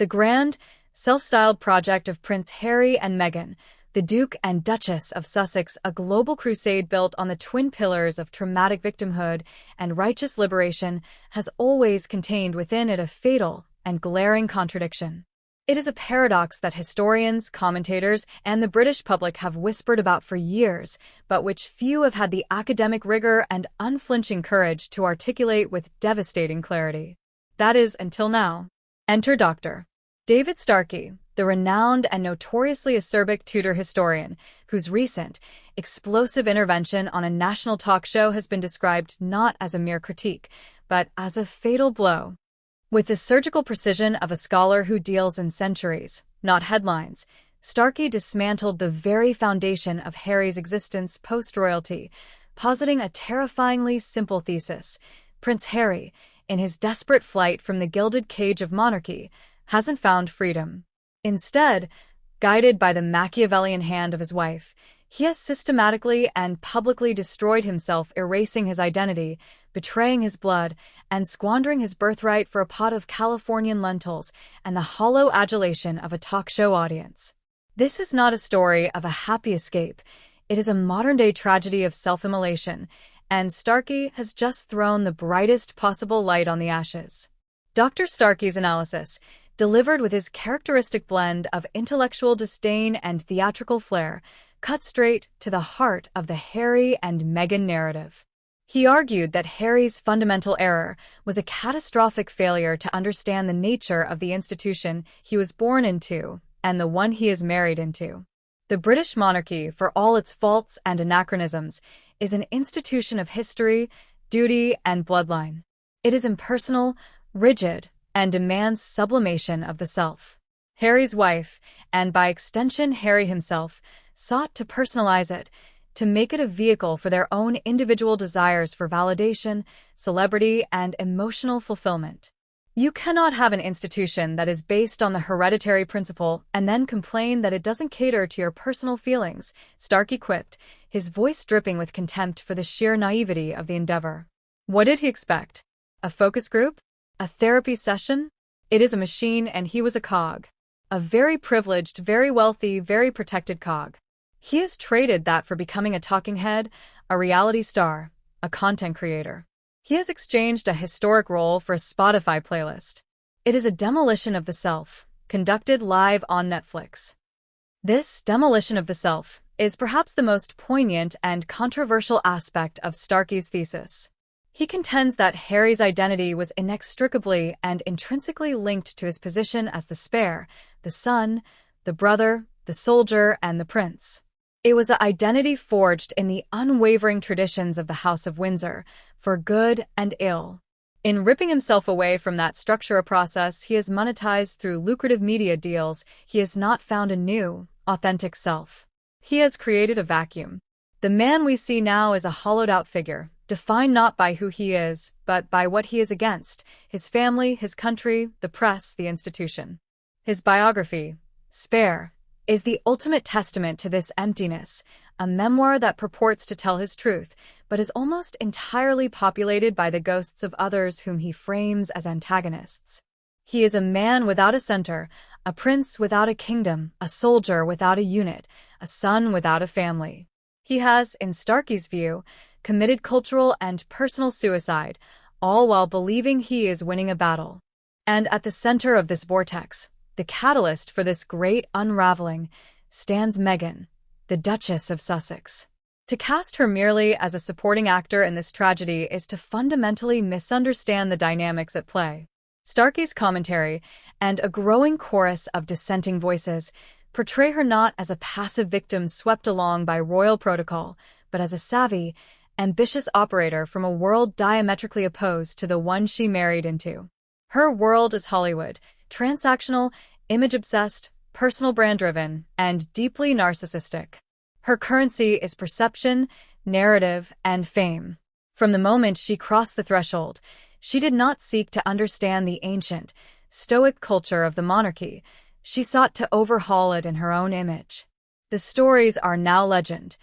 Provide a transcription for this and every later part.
The grand, self-styled project of Prince Harry and Meghan, the Duke and Duchess of Sussex, a global crusade built on the twin pillars of traumatic victimhood and righteous liberation, has always contained within it a fatal and glaring contradiction. It is a paradox that historians, commentators, and the British public have whispered about for years, but which few have had the academic rigor and unflinching courage to articulate with devastating clarity. That is, until now. Enter Dr. David Starkey, the renowned and notoriously acerbic Tudor historian, whose recent, explosive intervention on a national talk show has been described not as a mere critique, but as a fatal blow. With the surgical precision of a scholar who deals in centuries, not headlines, Starkey dismantled the very foundation of Harry's existence post-royalty, positing a terrifyingly simple thesis. Prince Harry, in his desperate flight from the gilded cage of monarchy, hasn't found freedom. Instead, guided by the Machiavellian hand of his wife, he has systematically and publicly destroyed himself, erasing his identity, betraying his blood, and squandering his birthright for a pot of Californian lentils and the hollow adulation of a talk show audience. This is not a story of a happy escape. It is a modern-day tragedy of self-immolation, and Starkey has just thrown the brightest possible light on the ashes. Dr. Starkey's analysis, delivered with his characteristic blend of intellectual disdain and theatrical flair, cut straight to the heart of the Harry and Meghan narrative. He argued that Harry's fundamental error was a catastrophic failure to understand the nature of the institution he was born into and the one he is married into. The British monarchy, for all its faults and anachronisms, is an institution of history, duty, and bloodline. It is impersonal, rigid, and demands sublimation of the self. Harry's wife, and by extension Harry himself, sought to personalize it, to make it a vehicle for their own individual desires for validation, celebrity, and emotional fulfillment. You cannot have an institution that is based on the hereditary principle and then complain that it doesn't cater to your personal feelings, Starkey quipped, his voice dripping with contempt for the sheer naivety of the endeavor. What did he expect? A focus group? A therapy session? It is a machine, and he was a cog. A very privileged, very wealthy, very protected cog. He has traded that for becoming a talking head, a reality star, a content creator. He has exchanged a historic role for a Spotify playlist. It is a demolition of the self, conducted live on Netflix. This demolition of the self is perhaps the most poignant and controversial aspect of Starkey's thesis. He contends that Harry's identity was inextricably and intrinsically linked to his position as the spare, the son, the brother, the soldier, and the prince. It was an identity forged in the unwavering traditions of the House of Windsor, for good and ill. In ripping himself away from that structure, a process he has monetized through lucrative media deals, he has not found a new, authentic self. He has created a vacuum. The man we see now is a hollowed-out figure, defined not by who he is, but by what he is against: his family, his country, the press, the institution. His biography, Spare, is the ultimate testament to this emptiness, a memoir that purports to tell his truth, but is almost entirely populated by the ghosts of others whom he frames as antagonists. He is a man without a center, a prince without a kingdom, a soldier without a unit, a son without a family. He has, in Starkey's view, committed cultural and personal suicide, all while believing he is winning a battle. And at the center of this vortex, the catalyst for this great unraveling, stands Meghan, the Duchess of Sussex. To cast her merely as a supporting actor in this tragedy is to fundamentally misunderstand the dynamics at play. Starkey's commentary, and a growing chorus of dissenting voices, portray her not as a passive victim swept along by royal protocol, but as a savvy, ambitious operator from a world diametrically opposed to the one she married into. Her world is Hollywood, transactional, image-obsessed, personal brand-driven, and deeply narcissistic. Her currency is perception, narrative, and fame. From the moment she crossed the threshold, she did not seek to understand the ancient, stoic culture of the monarchy. She sought to overhaul it in her own image. The stories are now legend.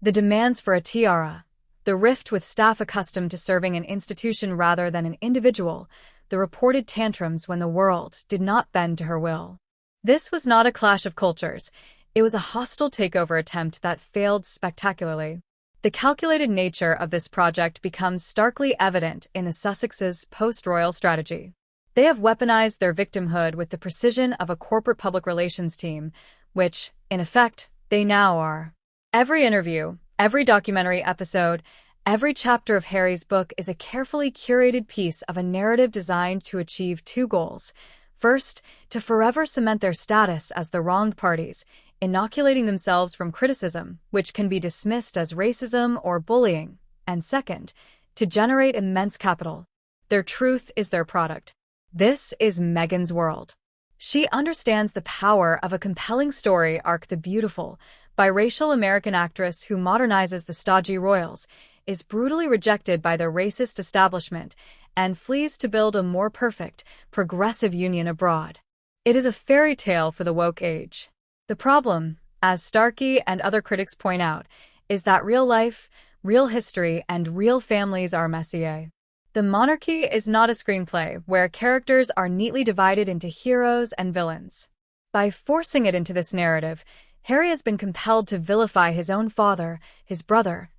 The demands for a tiara, the rift with staff accustomed to serving an institution rather than an individual, the the reported tantrums when the world did not bend to her will. This was not a clash of cultures. It was a hostile takeover attempt that failed spectacularly. The calculated nature of this project becomes starkly evident in the Sussexes' post-royal strategy. They have weaponized their victimhood with the precision of a corporate public relations team, which, in effect, they now are. Every interview, every documentary episode, every chapter of Harry's book is a carefully curated piece of a narrative designed to achieve two goals. First, to forever cement their status as the wronged parties, inoculating themselves from criticism, which can be dismissed as racism or bullying. And second, to generate immense capital. Their truth is their product. This is Meghan's world. She understands the power of a compelling story arc. The beautiful, biracial American actress who modernizes the stodgy royals is brutally rejected by the racist establishment and flees to build a more perfect, progressive union abroad. It is a fairy tale for the woke age. The problem, as Starkey and other critics point out, is that real life, real history, and real families are messier. The monarchy is not a screenplay where characters are neatly divided into heroes and villains. By forcing it into this narrative, Harry has been compelled to vilify his own father, his brother,